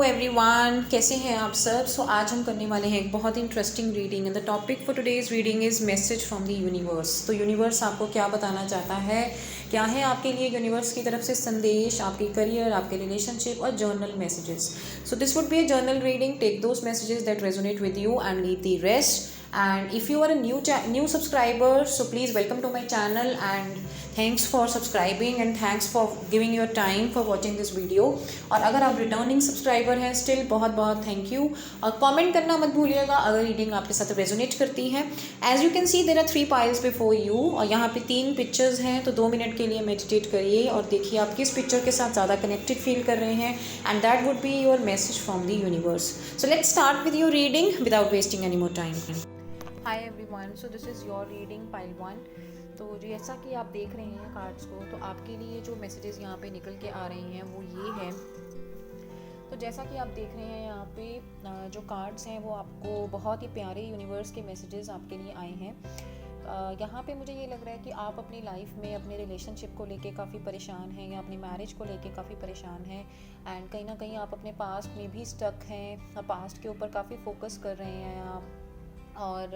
Everyone, कैसे हैं आप सब। आज हम करने वाले हैं एक बहुत ही interesting reading and the topic for today's reading is message from the universe. तो यूनिवर्स आपको क्या बताना चाहता है, क्या है आपके लिए यूनिवर्स की तरफ से संदेश, आपकी करियर, आपके रिलेशनशिप और general messages. So this would be a journal reading. Take those messages that resonate with you and leave the rest. And if you are a new subscriber, so please welcome to my channel and thanks for subscribing and thanks for giving your time for watching this video. और अगर आप returning subscriber हैं still बहुत बहुत thank you. और comment करना मत भूलिएगा अगर रीडिंग आपके साथ रेजोनेट करती है। As you can see there are 3 piles before you और यहाँ पे 3 पिक्चर्स हैं, तो 2 मिनट के लिए मेडिटेट करिए और देखिए आप किस पिक्चर के साथ ज़्यादा कनेक्टेड फील कर रहे हैं and that would be your message from the universe. So let's start with your reading without wasting any more time. Hi everyone, so this is your reading pile 1। तो जैसा कि आप देख रहे हैं कार्ड्स को, तो आपके लिए जो मैसेजेस यहाँ पे निकल के आ रहे हैं वो ये है। तो जैसा कि आप देख रहे हैं यहाँ पे जो कार्ड्स हैं वो आपको बहुत ही प्यारे यूनिवर्स के मैसेजेस आपके लिए आए हैं। यहाँ पे मुझे ये लग रहा है कि आप अपनी लाइफ में अपने रिलेशनशिप को लेके काफ़ी परेशान हैं या अपनी मैरिज को लेके काफ़ी परेशान हैं एंड कहीं ना कहीं आप अपने पास्ट में भी स्टक हैं, पास्ट के ऊपर काफ़ी फोकस कर रहे हैं आप और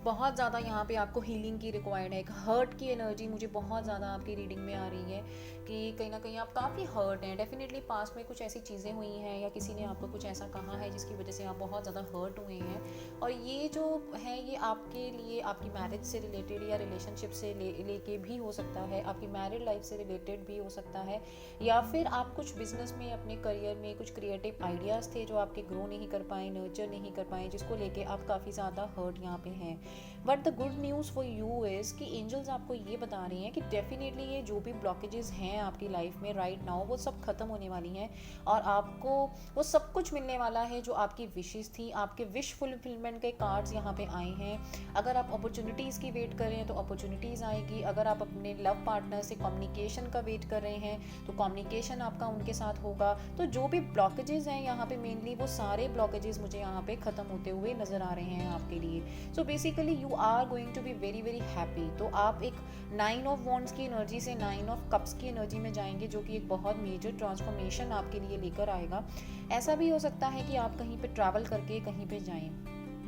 बहुत ज़्यादा यहाँ पे आपको हीलिंग की रिक्वायर्ड है। एक हर्ट की एनर्जी मुझे बहुत ज़्यादा आपकी रीडिंग में आ रही है कि कहीं ना कहीं आप काफ़ी हर्ट हैं। डेफिनेटली पास्ट में कुछ ऐसी चीज़ें हुई हैं या किसी ने आपको कुछ ऐसा कहा है जिसकी वजह से आप बहुत ज़्यादा हर्ट हुए हैं और ये जो है ये आपके लिए आपकी मैरिज से रिलेटेड या रिलेशनशिप से लेके भी हो सकता है, आपकी मैरिड लाइफ से रिलेटेड भी हो सकता है या फिर आप कुछ बिजनेस में अपने करियर में कुछ क्रिएटिव आइडियाज़ थे जो आपके ग्रो नहीं कर पाए, नर्चर नहीं कर पाए, जिसको लेके आप काफ़ी ज़्यादा हर्ट यहाँ पे हैं। But the good news for you is कि एंजल्स आपको ये बता रही हैं कि डेफिनेटली ये जो भी ब्लॉकेजेस हैं आपकी लाइफ में राइट नाउ वो सब खत्म होने वाली हैं और आपको वो सब कुछ मिलने वाला है जो आपकी विशेस थी। आपके विश फुलफिलमेंट के कार्ड्स यहाँ पे आए हैं। अगर आप अपॉर्चुनिटीज़ की वेट कर रहे हैं तो अपॉर्चुनिटीज़ आएगी। अगर आप अपने लव पार्टनर से कम्युनिकेशन का वेट कर रहे हैं तो कम्युनिकेशन आपका उनके साथ होगा। तो जो भी ब्लॉकेजेस हैं यहाँ पे मेनली वो सारे ब्लॉकेजेस मुझे यहाँ पे ख़त्म होते हुए नज़र आ रहे हैं आपके लिए। So basically you are going to be very very happy. तो आप एक 9 ऑफ वॉन्ड्स की एनर्जी से 9 ऑफ कप्स की एनर्जी में जाएंगे जो कि एक बहुत मेजर ट्रांसफॉर्मेशन आपके लिए लेकर आएगा। ऐसा भी हो सकता है कि आप कहीं पे ट्रैवल करके कहीं पे जाएं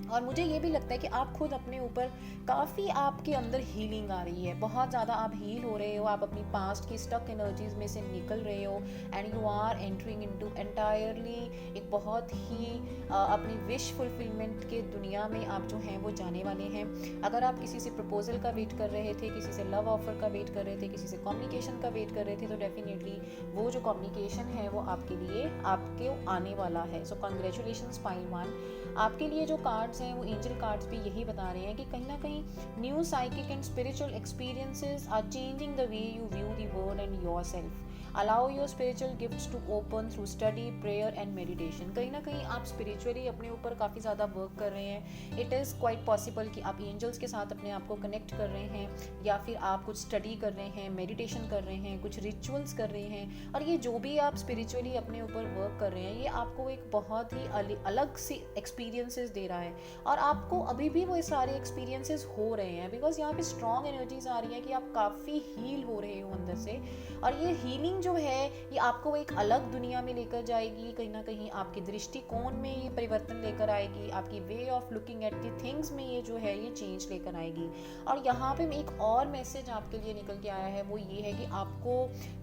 और मुझे ये भी लगता है कि आप खुद अपने ऊपर काफ़ी आपके अंदर हीलिंग आ रही है, बहुत ज़्यादा आप हील हो रहे हो, आप अपनी पास्ट की स्टक एनर्जीज में से निकल रहे हो and you are entering into entirely एक बहुत ही अपनी विश फुलफिलमेंट के दुनिया में आप जो हैं वो जाने वाले हैं। अगर आप किसी से प्रपोजल का वेट कर रहे थे, किसी से लव ऑफर का वेट कर रहे थे, किसी से कम्युनिकेशन का वेट कर रहे थे, तो डेफिनेटली वो जो कम्युनिकेशन है वो आपके लिए आपके आने वाला है। सो कंग्रेचुलेशंस पाइल 1। आपके लिए जो कार्ड्स हैं वो एंजल कार्ड्स भी यही बता रहे हैं कि कहीं ना कहीं new psychic and spiritual experiences are changing the way you view the world and yourself. Allow your spiritual gifts to open through study, prayer and meditation. कहीं ना कहीं आप स्पिरिचुअली अपने ऊपर काफ़ी ज़्यादा वर्क कर रहे हैं। इट इज़ क्वाइट पॉसिबल कि आप एंजल्स के साथ अपने आप को कनेक्ट कर रहे हैं या फिर आप कुछ स्टडी कर रहे हैं, मेडिटेशन कर रहे हैं, कुछ रिचुअल्स कर रहे हैं और ये जो भी आप स्पिरिचुअली अपने ऊपर वर्क कर रहे हैं ये आपको एक बहुत ही अलग सी एक्सपीरियंसेस दे रहा है और आपको अभी भी वो सारे एक्सपीरियंसेस हो रहे हैं बिकॉज यहाँ पे स्ट्रॉन्ग एनर्जीज आ रही है कि आप काफ़ी हील हो रहे हो अंदर से और ये हीलिंग जो है ये आपको एक अलग दुनिया में लेकर जाएगी। कहीं ना कहीं आपके दृष्टिकोण में ये परिवर्तन लेकर आएगी, आपकी way of looking at the things में ये जो है ये चेंज लेकर आएगी। और यहाँ पे एक और मैसेज आपके लिए निकल के आया है वो ये है कि आपको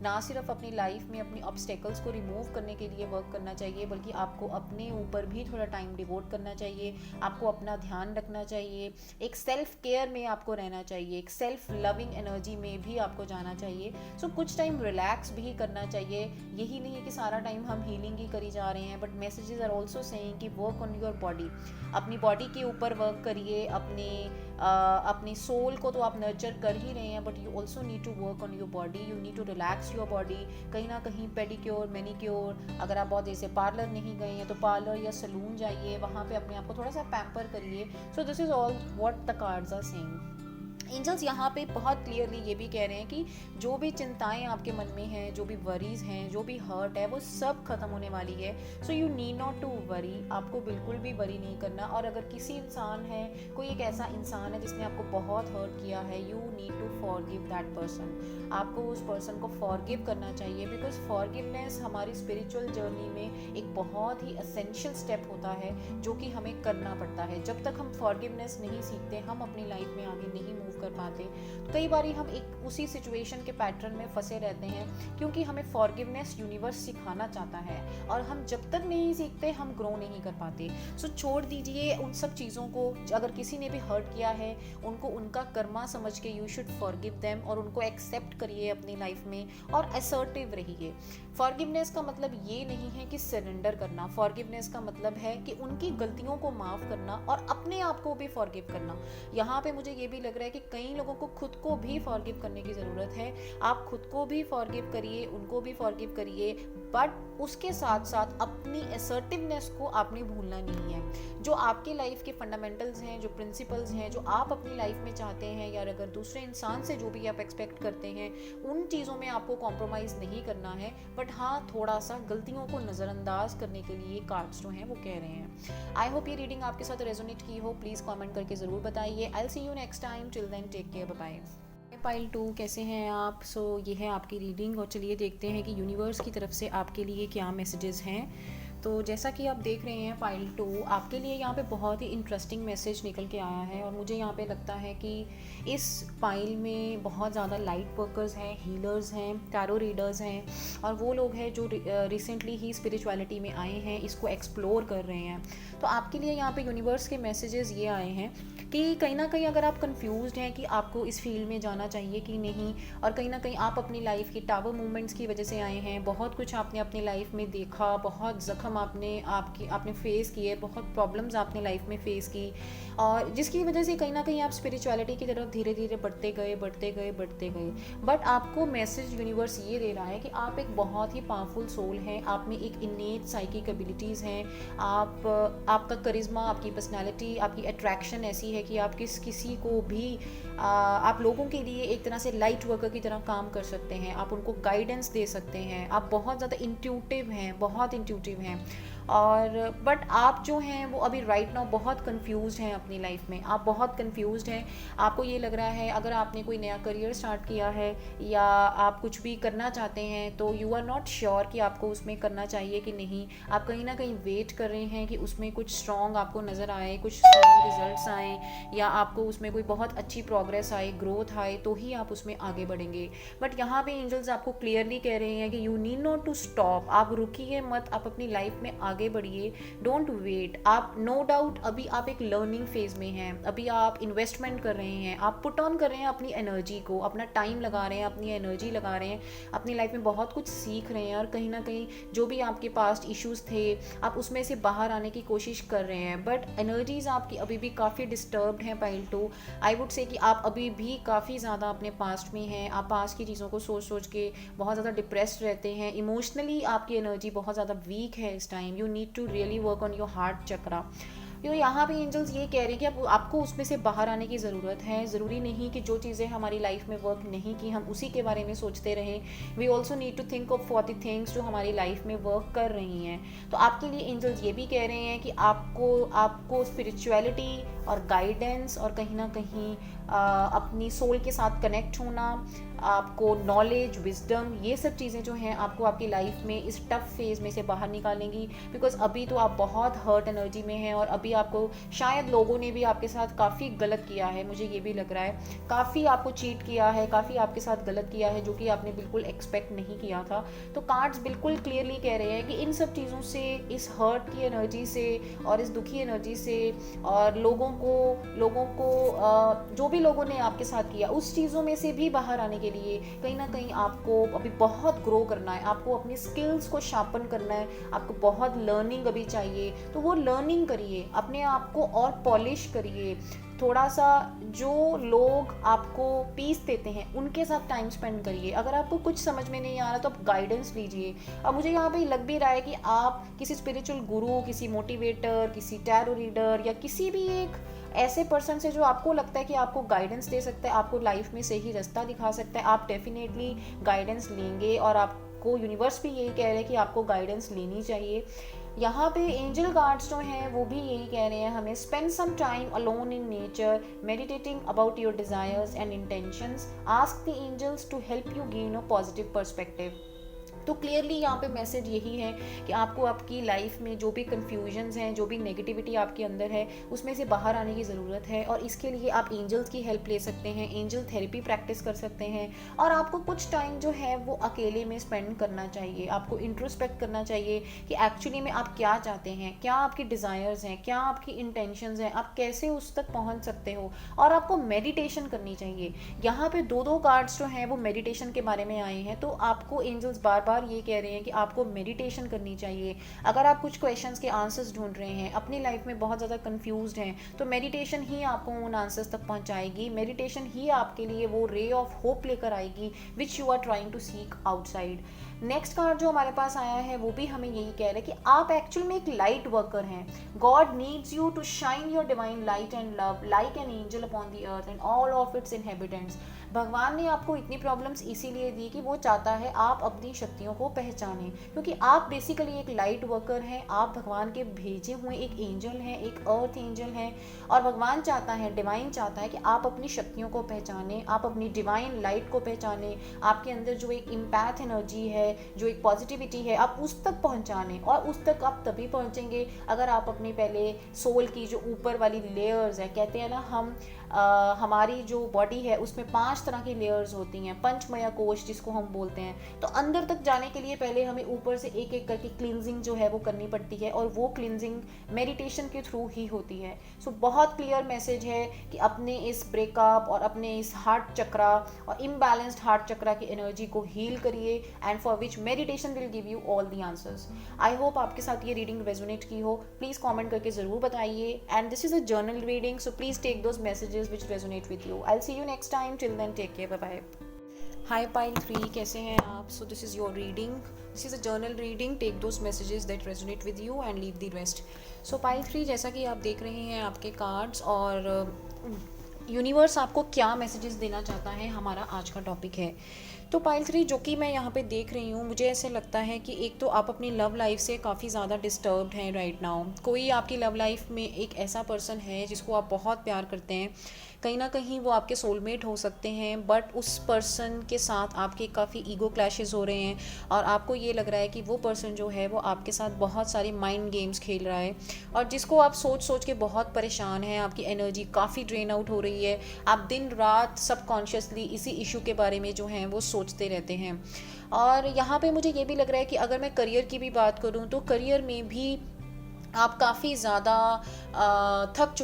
ना सिर्फ अपनी लाइफ में अपनी ऑब्स्टेकल्स को रिमूव करने के लिए वर्क करना चाहिए बल्कि आपको अपने ऊपर भी थोड़ा टाइम डिवोट करना चाहिए, आपको अपना ध्यान रखना चाहिए, एक सेल्फ केयर में आपको रहना चाहिए, एक सेल्फ लविंग एनर्जी में भी आपको जाना चाहिए। सो कुछ टाइम रिलैक्स भी करना चाहिए। यही नहीं है कि सारा टाइम हम हीलिंग ही करी जा रहे हैं but messages are also saying कि वर्क ऑन योर बॉडी। अपनी बॉडी के ऊपर वर्क करिए, अपनी सोल को तो आप नर्चर कर ही रहे हैं but you also need to work on your body, you need to relax your body. कहीं ना कहीं पेडिक्योर, मैनिक्योर, अगर आप बहुत जैसे पार्लर नहीं गए हैं तो पार्लर या सलून जाइए, वहाँ पे अपने आप को थोड़ा सा पैम्पर करिए। So this is all what the cards are saying. Angels यहाँ पे बहुत क्लियरली ये भी कह रहे हैं कि जो भी चिंताएं आपके मन में हैं, जो भी वरीज हैं, जो भी हर्ट है, वो सब खत्म होने वाली है। So you need not to worry, आपको बिल्कुल भी वरी नहीं करना। और अगर किसी इंसान है, कोई एक ऐसा इंसान है जिसने आपको बहुत हर्ट किया है, you need to forgive that person. आपको उस पर्सन को फॉरगिव करना चाहिए, बिकॉज फॉरगिवनेस हमारी स्पिरिचुअल जर्नी में एक बहुत ही एसेंशियल स्टेप होता है जो कि हमें करना पड़ता है। जब तक हम फॉरगिवनेस नहीं सीखते, हम अपनी लाइफ में आगे नहीं मूव कर पाते। कई बार हम एक उसी सिचुएशन के पैटर्न में फंसे रहते हैं, क्योंकि हमें फॉरगिवनेस यूनिवर्स सिखाना चाहता है, और हम जब तक नहीं सीखते हम ग्रो नहीं कर पाते। सो छोड़ दीजिए उन सब चीज़ों को। अगर किसी ने भी हर्ट किया है, उनको उनका कर्मा समझ के यू शुड फॉरगिव देम, और उनको एक्सेप्ट करिए अपनी लाइफ में, और असर्टिव रहिए। फॉरगिवनेस का मतलब ये नहीं है कि सरेंडर करना। फॉरगिवनेस का मतलब है कि उनकी गलतियों को माफ़ करना और अपने आप को भी फॉरगिव करना। यहाँ पे मुझे ये भी लग रहा है कि कई लोगों को खुद को भी फॉरगिव करने की ज़रूरत है। आप खुद को भी फॉरगिव करिए, उनको भी फॉरगिव करिए, बट उसके साथ साथ अपनी असर्टिवनेस को आपने भूलना नहीं है। जो आपके लाइफ के फंडामेंटल्स हैं, जो प्रिंसिपल्स हैं, जो आप अपनी लाइफ में चाहते हैं, या अगर दूसरे इंसान से जो भी आप एक्सपेक्ट करते हैं, उन चीज़ों में आपको कॉम्प्रोमाइज़ नहीं करना है। बट हाँ, थोड़ा सा गलतियों को नज़रअंदाज करने के लिए कार्ड्स जो हैं वो कह रहे हैं। आई होप ये रीडिंग आपके साथ रेजोनेट की हो। प्लीज़ कमेंट करके ज़रूर बताइए। I will see you next time. Till then take care, bye bye. Pile 2, कैसे हैं आप? ये है आपकी रीडिंग, और चलिए देखते हैं कि यूनिवर्स की तरफ से आपके लिए क्या मैसेजेस हैं। तो जैसा कि आप देख रहे हैं, पाइल 2 आपके लिए यहाँ पे बहुत ही इंटरेस्टिंग मैसेज निकल के आया है, और मुझे यहाँ पे लगता है कि इस पाइल में बहुत ज़्यादा लाइट वर्कर्स हैं, हीलर्स हैं, टैरो रीडर्स हैं, और वो लोग हैं जो रिसेंटली ही स्पिरिचुअलिटी में आए हैं, इसको एक्सप्लोर कर रहे हैं। तो आपके लिए यहाँ पे यूनिवर्स के मैसेजेस ये आए हैं कि कहीं ना कहीं अगर आप कंफ्यूज्ड हैं कि आपको इस फील्ड में जाना चाहिए कि नहीं, और कहीं ना कहीं आप अपनी लाइफ की टावर मूवमेंट्स की वजह से आए हैं, बहुत कुछ आपने अपनी लाइफ में देखा, बहुत ज़ख्म आपने फेस किए, बहुत प्रॉब्लम्स आपने लाइफ में फेस की, और जिसकी वजह से कहीं ना कहीं आप स्पिरिचुअलिटी की तरफ धीरे धीरे बढ़ते गए। बट आपको मैसेज यूनिवर्स ये दे रहा है कि आप एक बहुत ही पावरफुल सोल हैं, आप में एक इनेट साइकिक एबिलिटीज़ हैं, आपका करिश्मा, आपकी पर्सनैलिटी, आपकी अट्रैक्शन ऐसी है कि आप किसी को भी आप लोगों के लिए एक तरह से लाइट वर्कर की तरह काम कर सकते हैं, आप उनको गाइडेंस दे सकते हैं, आप बहुत ज़्यादा इंट्यूटिव हैं, बहुत इंट्यूटिव हैं। और बट आप जो हैं वो अभी राइट नाउ बहुत कंफ्यूज्ड हैं अपनी लाइफ में, आप बहुत कंफ्यूज्ड हैं। आपको ये लग रहा है, अगर आपने कोई नया करियर स्टार्ट किया है या आप कुछ भी करना चाहते हैं, तो यू आर नॉट श्योर कि आपको उसमें करना चाहिए कि नहीं। आप कहीं ना कहीं वेट कर रहे हैं कि उसमें कुछ स्ट्रॉन्ग आपको नज़र आए, कुछ स्ट्रॉन्ग रिजल्ट्स आए, या आपको उसमें कोई बहुत अच्छी प्रोग्रेस आए, ग्रोथ आए, तो ही आप उसमें आगे बढ़ेंगे। बट यहाँ पे एंजल्स आपको क्लियरली कह रहे हैं कि you need not to stop, आप रुकिए मत, आप अपनी लाइफ में आगे बढ़िए, डोंट वेट। आप नो डाउट अभी आप एक लर्निंग फेज में हैं, अभी आप इन्वेस्टमेंट कर रहे हैं, आप पुट ऑन कर रहे हैं अपनी एनर्जी को, अपना टाइम लगा रहे हैं, अपनी एनर्जी लगा रहे हैं, अपनी लाइफ में बहुत कुछ सीख रहे हैं, और कहीं ना कहीं जो भी आपके पास्ट इश्यूज थे आप उसमें से बाहर आने की कोशिश कर रहे हैं। बट एनर्जीज आपकी अभी भी काफ़ी डिस्टर्ब्ड हैं पाइल 2। आई वुड से कि आप अभी भी काफ़ी ज़्यादा अपने पास्ट में हैं, आप पास्ट की चीज़ों को सोच के बहुत ज़्यादा डिप्रेस्ड रहते हैं, इमोशनली आपकी एनर्जी बहुत ज़्यादा वीक है इस time. You need to really work on your heart chakra. तो यहाँ पे एंजल्स ये कह रहे हैं कि आपको उसमें से बाहर आने की ज़रूरत है। ज़रूरी नहीं कि जो चीज़ें हमारी लाइफ में वर्क नहीं की हम उसी के बारे में सोचते रहें। We also need to think of for the things जो हमारी लाइफ में वर्क कर रही हैं। तो आपके लिए एंजल्स ये भी कह रहे हैं कि आपको स्पिरिचुअलिटी और गाइडेंस, और कहीं ना कहीं अपनी सोल के साथ कनेक्ट होना, आपको नॉलेज, विजडम, ये सब चीज़ें जो हैं आपको आपकी लाइफ में इस टफ फेज़ में से बाहर निकालेंगी। बिकॉज अभी तो आप बहुत हर्ट एनर्जी में हैं, और अभी आपको शायद लोगों ने भी आपके साथ काफ़ी गलत किया है, मुझे ये भी लग रहा है, काफ़ी आपको चीट किया है, काफ़ी आपके साथ गलत किया है, जो कि आपने बिल्कुल एक्सपेक्ट नहीं किया था। तो कार्ड्स बिल्कुल क्लियरली कह रहे हैं कि इन सब चीज़ों से, इस हर्ट की एनर्जी से और इस दुखी एनर्जी से, और लोगों को जो भी लोगों ने आपके साथ किया उस चीज़ों में से भी बाहर आने के लिए कहीं ना कहीं आपको अभी बहुत ग्रो करना है, आपको अपनी स्किल्स को शार्पन करना है, आपको बहुत लर्निंग अभी चाहिए। तो वो लर्निंग करिए, अपने आप को और पॉलिश करिए, थोड़ा सा जो लोग आपको पीस देते हैं उनके साथ टाइम स्पेंड करिए। अगर आपको कुछ समझ में नहीं आ रहा तो आप गाइडेंस लीजिए। अब मुझे यहाँ पे लग भी रहा है कि आप किसी स्पिरिचुअल गुरु, किसी मोटिवेटर, किसी टैरो रीडर, या किसी भी एक ऐसे पर्सन से जो आपको लगता है कि आपको गाइडेंस दे सकता है, आपको लाइफ में सही रास्ता दिखा सकता है, आप डेफिनेटली गाइडेंस लेंगे। और आपको यूनिवर्स भी यही कह रहे हैं कि आपको गाइडेंस लेनी चाहिए। यहाँ पे एंजल गार्ड्स जो हैं वो भी यही कह रहे हैं हमें, spend some time alone in nature, meditating about your desires and intentions, ask the angels to help you gain a positive perspective. तो क्लियरली यहाँ पे मैसेज यही है कि आपको आपकी लाइफ में जो भी कन्फ्यूजन्स हैं, जो भी नेगेटिविटी आपके अंदर है, उसमें से बाहर आने की ज़रूरत है। और इसके लिए आप एंजल्स की हेल्प ले सकते हैं, एंजल थेरेपी प्रैक्टिस कर सकते हैं। और आपको कुछ टाइम जो है वो अकेले में स्पेंड करना चाहिए, आपको इंट्रोस्पेक्ट करना चाहिए कि एक्चुअली में आप क्या चाहते हैं, क्या आपकी डिज़ायर्स हैं, क्या आपकी इंटेंशंस हैं, आप कैसे उस तक पहुँच सकते हो। और आपको मेडिटेशन करनी चाहिए। यहाँ पे दो कार्ड्स जो हैं वो मेडिटेशन के बारे में आए हैं। तो आपको एंजल्स बार बार ये कह रहे हैं कि आपको मेडिटेशन करनी चाहिए। अगर आप कुछ क्वेश्चंस के आंसर्स ढूंढ रहे हैं, अपनी लाइफ में बहुत ज़्यादा कंफ्यूज्ड हैं, तो मेडिटेशन ही आपको उन आंसर्स तक पहुंचाएगी। मेडिटेशन ही आपके लिए वो रे ऑफ होप लेकर आएगी which you are trying to seek outside. Next card जो हमारे पास आया है वो भी हमें यही कह रहा है कि आप एक्चुअल में एक लाइट वर्कर हैं। God needs you to shine your divine light and love like an angel upon the earth and all of its inhabitants. भगवान ने आपको इतनी प्रॉब्लम्स इसीलिए दी कि वो चाहता है आप अपनी शक्तियों को पहचानें, क्योंकि आप बेसिकली एक लाइट वर्कर हैं। आप भगवान के भेजे हुए एक एंजल हैं, एक अर्थ एंजल हैं। और भगवान चाहता है, डिवाइन चाहता है कि आप अपनी शक्तियों को पहचानें, आप अपनी डिवाइन लाइट को पहचानें। आपके अंदर जो एक इम्पैथ एनर्जी है, जो एक पॉजिटिविटी है, आप उस तक पहुंचाने। और उस तक आप तभी पहुंचेंगे अगर आप अपनी पहले सोल की जो ऊपर वाली लेयर्स है, कहते हैं ना हम हमारी जो बॉडी है उसमें 5 तरह की लेयर्स होती हैं, पंचमया कोश जिसको हम बोलते हैं। तो अंदर तक जाने के लिए पहले हमें ऊपर से एक एक करके क्लींजिंग जो है वो करनी पड़ती है, और वो क्लींजिंग मेडिटेशन के थ्रू ही होती है। सो बहुत क्लियर मैसेज है कि अपने इस ब्रेकअप और अपने इस हार्ट चक्रा और इम्बैलेंस्ड हार्ट चक्रा की एनर्जी को हील करिए, and for which meditation will give you all the answers. I hope आपके साथ ये रीडिंग रेजोनेट की हो। प्लीज़ कॉमेंट करके ज़रूर बताइए। And this is a journal reading, so please take those messages which resonate with you. I'll see you next time. Till then, take care. Bye bye. Hi pile 3, कैसे हैं आप? So this is your reading. This is a journal reading. Take those messages that resonate with you and leave the rest. So pile 3, जैसा कि आप देख रहे हैं आपके कार्ड्स, और यूनिवर्स आपको क्या मैसेजेस देना चाहता है, हमारा आज का टॉपिक है। तो पाइल 3 जो कि मैं यहाँ पे देख रही हूँ, मुझे ऐसे लगता है कि एक तो आप अपनी लव लाइफ से काफ़ी ज़्यादा डिस्टर्ब्ड हैं राइट नाउ। कोई आपकी लव लाइफ में एक ऐसा पर्सन है जिसको आप बहुत प्यार करते हैं, कहीं ना कहीं वो आपके सोलमेट हो सकते हैं, बट उस पर्सन के साथ आपके काफ़ी ईगो क्लैशेस हो रहे हैं, और आपको ये लग रहा है कि वो पर्सन जो है वो आपके साथ बहुत सारे माइंड गेम्स खेल रहा है, और जिसको आप सोच सोच के बहुत परेशान हैं। आपकी एनर्जी काफ़ी ड्रेन आउट हो रही है, आप दिन रात सबकॉन्शियसली इसी इशू के बारे में जो है वो सोचते रहते हैं। और यहाँ पे मुझे ये भी लग रहा है कि अगर मैं करियर की भी बात करूँ तो करियर में भी आप काफ़ी ज़्यादा थक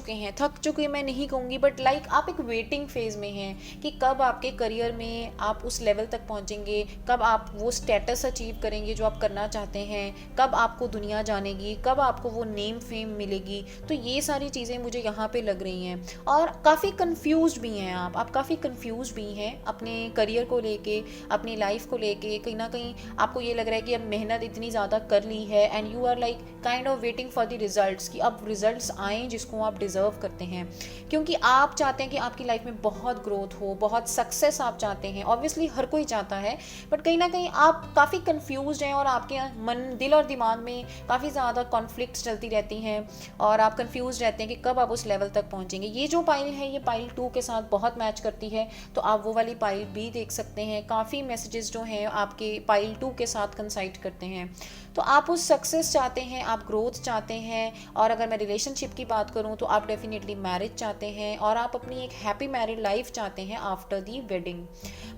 चुके मैं नहीं कहूँगी, बट लाइक आप एक वेटिंग फेज़ में हैं कि कब आपके करियर में आप उस लेवल तक पहुँचेंगे, कब आप वो स्टेटस अचीव करेंगे जो आप करना चाहते हैं, कब आपको दुनिया जानेगी, कब आपको वो नेम फेम मिलेगी। तो ये सारी चीज़ें मुझे यहाँ पे लग रही हैं, और काफ़ी कंफ्यूज्ड भी हैं आप काफ़ी कंफ्यूज्ड भी हैं अपने करियर को लेके, अपनी लाइफ को लेके। कहीं ना कहीं आपको ये लग रहा है कि अब मेहनत इतनी ज़्यादा कर ली है, and you are like kind of waiting for the results, कि अब रिजल्ट्स आएँ जिसको आप डिज़र्व करते हैं, क्योंकि आप चाहते हैं कि आपकी लाइफ में बहुत ग्रोथ हो, बहुत सक्सेस आप चाहते हैं। ऑब्वियसली हर कोई चाहता है, बट कहीं ना कहीं आप काफ़ी कंफ्यूज्ड हैं, और आपके मन, दिल और दिमाग में काफ़ी ज़्यादा कॉन्फ्लिक्ट्स चलती रहती हैं, और आप कंफ्यूज रहते हैं कि कब आप उस लेवल तक पहुंचेंगे। ये जो पाइल है ये पाइल 2 के साथ बहुत मैच करती है, तो आप वो वाली पाइल भी देख सकते हैं। काफ़ी मैसेजेस जो हैं आपके पाइल 2 के साथ कंसाइड करते हैं। तो आप उस सक्सेस चाहते हैं, आप ग्रोथ चाहते हैं, और अगर मैं रिलेशनशिप की बात करूं तो आप डेफिनेटली मैरिज चाहते हैं, और आप अपनी एक हैप्पी मैरिड लाइफ चाहते हैं आफ्टर दी वेडिंग।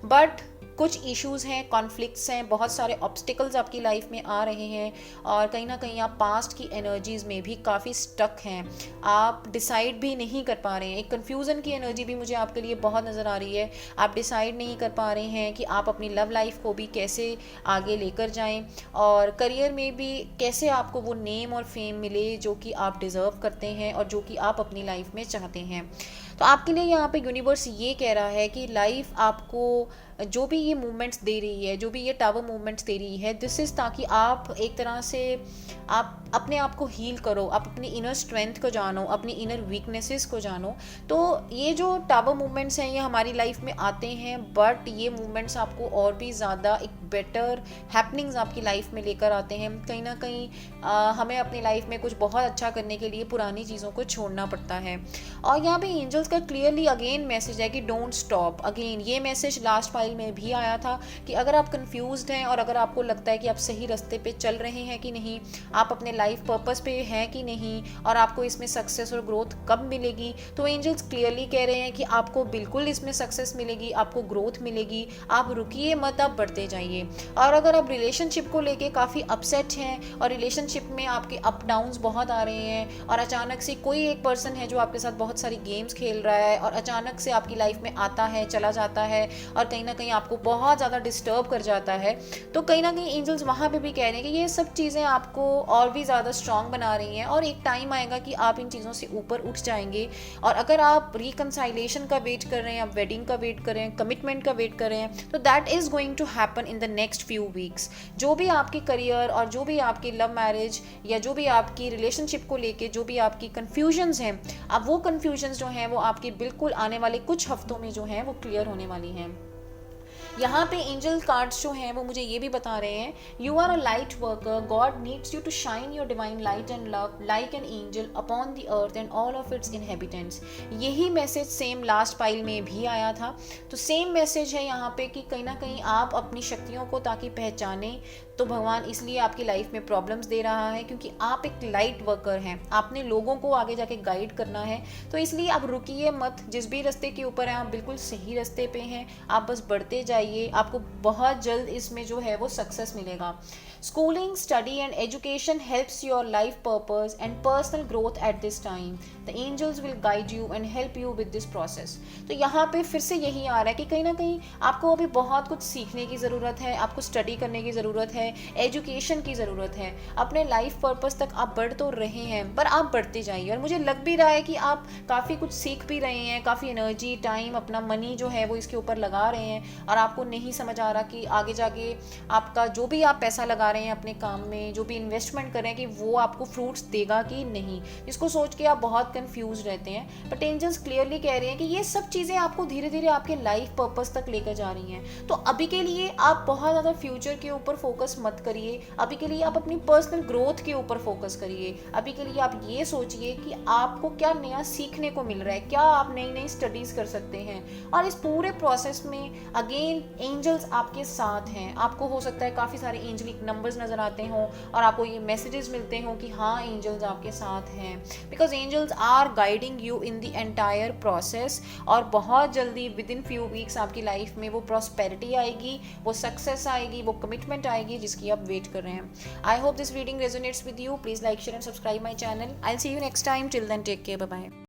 बट कुछ इश्यूज़ हैं, कॉन्फ्लिक्ट्स हैं, बहुत सारे ऑब्स्टिकल्स आपकी लाइफ में आ रहे हैं, और कहीं ना कहीं आप पास्ट की एनर्जीज़ में भी काफ़ी स्टक हैं। आप डिसाइड भी नहीं कर पा रहे हैं, एक कन्फ्यूज़न की एनर्जी भी मुझे आपके लिए बहुत नज़र आ रही है। आप डिसाइड नहीं कर पा रहे हैं कि आप अपनी लव लाइफ को भी कैसे आगे लेकर जाएं, और करियर में भी कैसे आपको वो नेम और फेम मिले जो कि आप डिज़र्व करते हैं और जो कि आप अपनी लाइफ में चाहते हैं। तो आपके लिए यहाँ पे यूनिवर्स ये कह रहा है कि लाइफ आपको जो भी ये मूवमेंट्स दे रही है, जो भी ये टावर मूवमेंट्स दे रही है, दिस इज़ ताकि आप एक तरह से आप अपने आप को हील करो, आप अपनी इनर स्ट्रेंथ को जानो, अपनी इनर वीकनेसेस को जानो। तो ये जो टावर मूवमेंट्स हैं ये हमारी लाइफ में आते हैं, बट ये मूवमेंट्स आपको और भी ज़्यादा एक बेटर हैपनिंग्स आपकी लाइफ में लेकर आते हैं। कहीं ना कहीं हमें अपनी लाइफ में कुछ बहुत अच्छा करने के लिए पुरानी चीज़ों को छोड़ना पड़ता है। और यहाँ पे एंजल्स का क्लियरली अगेन मैसेज है कि डोंट स्टॉप। अगेन ये मैसेज लास्ट फाइल में भी आया था कि अगर आप कंफ्यूज्ड हैं और अगर आपको लगता है कि आप सही रास्ते पे चल रहे हैं कि नहीं, आप अपने लाइफ पर्पस पे हैं कि नहीं, और आपको इसमें सक्सेस और ग्रोथ कब मिलेगी, तो एंजल्स क्लियरली कह रहे हैं कि आपको बिल्कुल इसमें सक्सेस मिलेगी, आपको ग्रोथ मिलेगी। आप रुकिए मत, आप बढ़ते जाइए। और अगर आप रिलेशनशिप को लेके काफ़ी अपसेट हैं और रिलेशनशिप में आपके अप डाउन्स बहुत आ रहे हैं और अचानक से कोई एक पर्सन है जो आपके साथ बहुत सारी गेम्स खेल रहा है और अचानक से आपकी लाइफ में आता है, चला जाता है और कहीं ना कहीं आपको बहुत ज़्यादा डिस्टर्ब कर जाता है, तो कहीं ना कहीं एंजल्स वहाँ पे भी कह रहे हैं कि ये सब चीज़ें आपको और भी ज़्यादा स्ट्रांग बना रही हैं और एक टाइम आएगा कि आप इन चीज़ों से ऊपर उठ जाएंगे। और अगर आप रिकंसाइलेशन का वेट कर रहे हैं, आप वेडिंग का वेट कर रहे हैं, कमिटमेंट का वेट कर रहे हैं, तो that is going to happen in the next few weeks. जो भी आपके करियर और जो भी आपकी लव मैरिज या जो भी आपकी रिलेशनशिप को लेके जो भी आपकी कन्फ्यूजन्स हैं, अब वो कन्फ्यूजन्स जो हैं वो आपकी बिल्कुल आने वाले कुछ हफ्तों में जो हैं वो क्लियर होने वाली हैं। यहाँ पे एंजल कार्ड्स जो हैं वो मुझे ये भी बता रहे हैं, you are a light worker, God needs you to shine your divine light and love like an angel upon the earth and all of its inhabitants. यही मैसेज सेम लास्ट फाइल में भी आया था। तो सेम मैसेज है यहाँ पे कि कहीं ना कहीं आप अपनी शक्तियों को ताकि पहचानें, तो भगवान इसलिए आपकी लाइफ में प्रॉब्लम्स दे रहा है क्योंकि आप एक लाइट वर्कर हैं, आपने लोगों को आगे जाके गाइड करना है। तो इसलिए आप रुकिए मत, जिस भी रास्ते के ऊपर हैं आप बिल्कुल सही रास्ते पे हैं, आप बस बढ़ते जाइए, आपको बहुत जल्द इसमें जो है वो सक्सेस मिलेगा। Schooling, study and education helps your life purpose and personal growth at this time. The angels will guide you and help you with this process. तो यहाँ पे फिर से यही आ रहा है कि कहीं ना कहीं आपको अभी बहुत कुछ सीखने की ज़रूरत है, आपको स्टडी करने की ज़रूरत है, एजुकेशन की ज़रूरत है। अपने लाइफ पर्पस तक आप बढ़ तो रहे हैं पर आप बढ़ते जाइए, और मुझे लग भी रहा है कि आप काफ़ी कुछ सीख भी रहे हैं, काफ़ी एनर्जी, टाइम, अपना मनी जो है वो इसके ऊपर लगा रहे हैं और आपको नहीं समझ आ रहा कि आगे जाके आपका जो भी आप पैसा लगा रहे हैं अपने काम में, जो भी इन्वेस्टमेंट कर रहे हैं कि वो आपको फ्रूट्स देगा कि नहीं, इसको सोच के आप बहुत कंफ्यूज रहते हैं। बट एंजल्स क्लियरली कह रहे हैं कि ये सब चीज़ें आपको धीरे धीरे आपके लाइफ पर्पस तक लेकर जा रही हैं। तो अभी के लिए आप बहुत ज़्यादा फ्यूचर के ऊपर फोकस मत करिए, अभी के लिए आप अपनी पर्सनल ग्रोथ के ऊपर फोकस करिए। अभी के लिए आप ये सोचिए कि आपको क्या नया सीखने को मिल रहा है, क्या आप नई नई स्टडीज़ कर सकते हैं। और इस पूरे प्रोसेस में अगेन एंजल्स आपके साथ हैं। आपको हो सकता है काफ़ी सारे एंजलिक नंबर्स नज़र आते हों और आपको ये मैसेजेस मिलते हों कि हाँ एंजल्स आपके साथ हैं, because angels are guiding you in the entire process. और बहुत जल्दी विद इन फ्यू वीक्स आपकी लाइफ में वो प्रॉस्पेरिटी आएगी, वो सक्सेस आएगी, वो कमिटमेंट आएगी जिसकी आप वेट कर रहे हैं। I hope this reading resonates with you. Please like, share and subscribe my channel. I will see you next time. Till then take care, bye bye.